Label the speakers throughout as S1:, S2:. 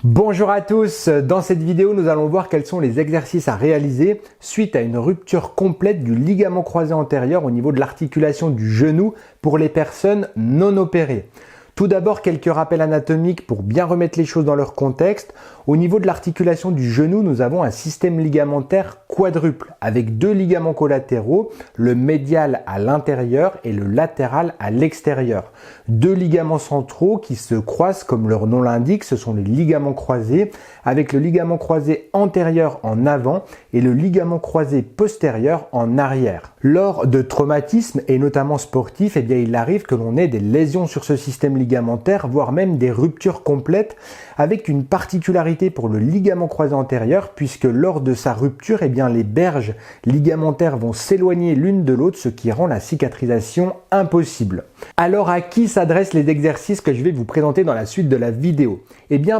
S1: Bonjour à tous, dans cette vidéo nous allons voir quels sont les exercices à réaliser suite à une rupture complète du ligament croisé antérieur au niveau de l'articulation du genou pour les personnes non opérées. Tout d'abord, quelques rappels anatomiques pour bien remettre les choses dans leur contexte. Au niveau de l'articulation du genou, nous avons un système ligamentaire quadruple avec deux ligaments collatéraux, le médial à l'intérieur et le latéral à l'extérieur. Deux ligaments centraux qui se croisent comme leur nom l'indique, ce sont les ligaments croisés, avec le ligament croisé antérieur en avant et le ligament croisé postérieur en arrière. Lors de traumatismes et notamment sportifs, il arrive que l'on ait des lésions sur ce système ligamentaire, voire même des ruptures complètes, avec une particularité pour le ligament croisé antérieur, puisque lors de sa rupture, les berges ligamentaires vont s'éloigner l'une de l'autre, ce qui rend la cicatrisation impossible. Alors à qui s'adressent les exercices que je vais vous présenter dans la suite de la vidéo?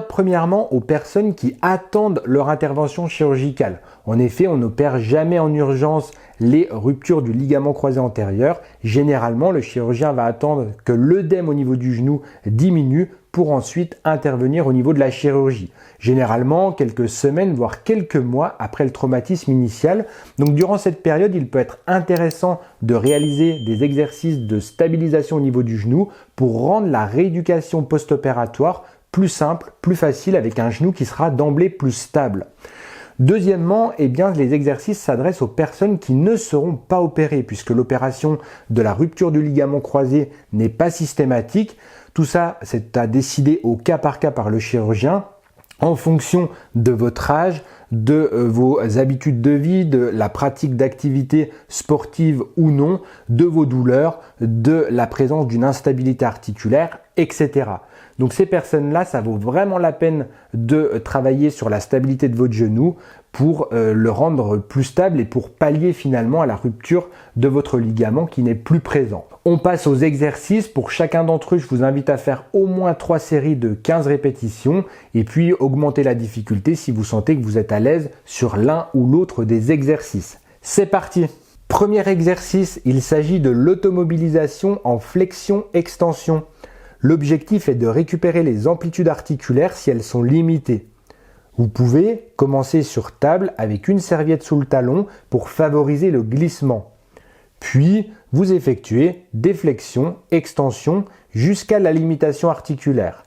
S1: Premièrement, aux personnes qui attendent leur intervention chirurgicale. En effet, on n'opère jamais en urgence les ruptures du ligament croisé antérieur. Généralement, le chirurgien va attendre que l'œdème au niveau du genou diminue pour ensuite intervenir au niveau de la chirurgie. Généralement, quelques semaines, voire quelques mois après le traumatisme initial. Donc, durant cette période, il peut être intéressant de réaliser des exercices de stabilisation au niveau du genou pour rendre la rééducation post-opératoire plus simple, plus facile avec un genou qui sera d'emblée plus stable. Deuxièmement, les exercices s'adressent aux personnes qui ne seront pas opérées puisque l'opération de la rupture du ligament croisé n'est pas systématique. Tout ça, c'est à décider au cas par cas par le chirurgien en fonction de votre âge, de vos habitudes de vie, de la pratique d'activités sportives ou non, de vos douleurs, de la présence d'une instabilité articulaire, etc. Donc ces personnes-là, ça vaut vraiment la peine de travailler sur la stabilité de votre genou pour le rendre plus stable et pour pallier finalement à la rupture de votre ligament qui n'est plus présent. On passe aux exercices. Pour chacun d'entre eux, je vous invite à faire au moins 3 séries de 15 répétitions et puis augmenter la difficulté si vous sentez que vous êtes à l'aise sur l'un ou l'autre des exercices. C'est parti! Premier exercice, il s'agit de l'automobilisation en flexion-extension. L'objectif est de récupérer les amplitudes articulaires si elles sont limitées. Vous pouvez commencer sur table avec une serviette sous le talon pour favoriser le glissement. Puis, vous effectuez des flexions, extensions jusqu'à la limitation articulaire.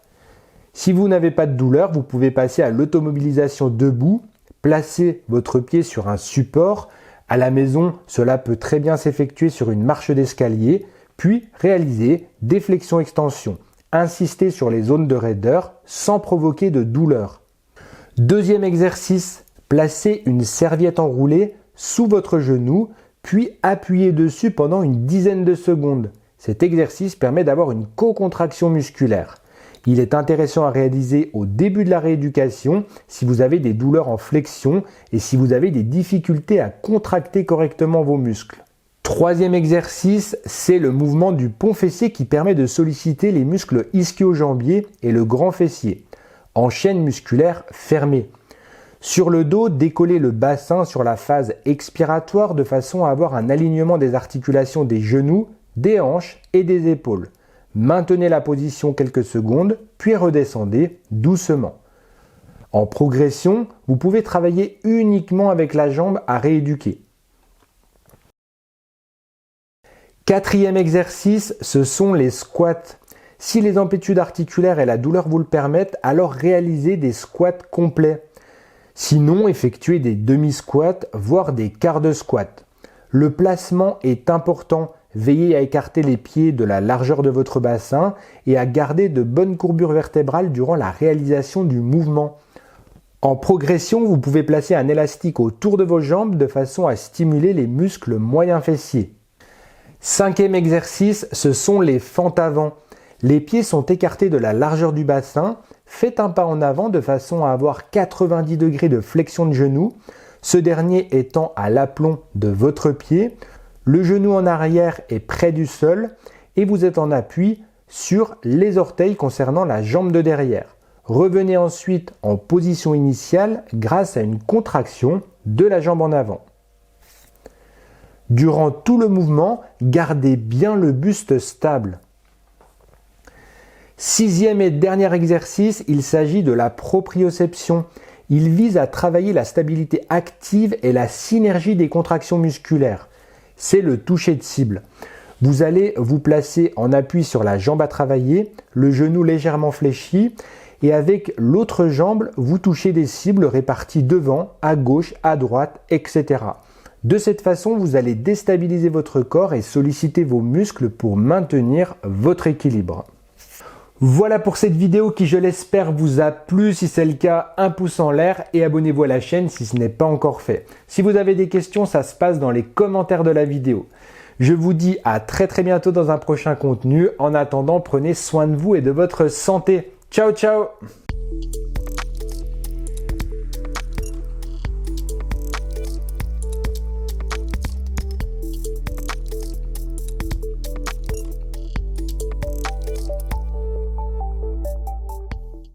S1: Si vous n'avez pas de douleur, vous pouvez passer à l'automobilisation debout, placer votre pied sur un support. À la maison, cela peut très bien s'effectuer sur une marche d'escalier, puis réaliser des flexions-extensions. Insistez sur les zones de raideur sans provoquer de douleur. Deuxième exercice, placez une serviette enroulée sous votre genou, puis appuyez dessus pendant une dizaine de secondes. Cet exercice permet d'avoir une co-contraction musculaire. Il est intéressant à réaliser au début de la rééducation si vous avez des douleurs en flexion et si vous avez des difficultés à contracter correctement vos muscles. Troisième exercice, c'est le mouvement du pont fessier qui permet de solliciter les muscles ischio-jambiers et le grand fessier, en chaîne musculaire fermée. Sur le dos, décollez le bassin sur la phase expiratoire de façon à avoir un alignement des articulations des genoux, des hanches et des épaules. Maintenez la position quelques secondes, puis redescendez doucement. En progression, vous pouvez travailler uniquement avec la jambe à rééduquer. Quatrième exercice, ce sont les squats. Si les amplitudes articulaires et la douleur vous le permettent, alors réalisez des squats complets. Sinon, effectuez des demi-squats, voire des quarts de squat. Le placement est important. Veillez à écarter les pieds de la largeur de votre bassin et à garder de bonnes courbures vertébrales durant la réalisation du mouvement. En progression, vous pouvez placer un élastique autour de vos jambes de façon à stimuler les muscles moyens fessiers. Cinquième exercice, ce sont les fentes avant. Les pieds sont écartés de la largeur du bassin. Faites un pas en avant de façon à avoir 90 degrés de flexion de genou, ce dernier étant à l'aplomb de votre pied. Le genou en arrière est près du sol et vous êtes en appui sur les orteils concernant la jambe de derrière. Revenez ensuite en position initiale grâce à une contraction de la jambe en avant. Durant tout le mouvement, gardez bien le buste stable. Sixième et dernier exercice, il s'agit de la proprioception. Il vise à travailler la stabilité active et la synergie des contractions musculaires. C'est le toucher de cible. Vous allez vous placer en appui sur la jambe à travailler, le genou légèrement fléchi et avec l'autre jambe, vous touchez des cibles réparties devant, à gauche, à droite, etc. De cette façon, vous allez déstabiliser votre corps et solliciter vos muscles pour maintenir votre équilibre. Voilà pour cette vidéo qui, je l'espère, vous a plu. Si c'est le cas, un pouce en l'air et abonnez-vous à la chaîne si ce n'est pas encore fait. Si vous avez des questions, ça se passe dans les commentaires de la vidéo. Je vous dis à très bientôt dans un prochain contenu. En attendant, prenez soin de vous et de votre santé. Ciao, ciao!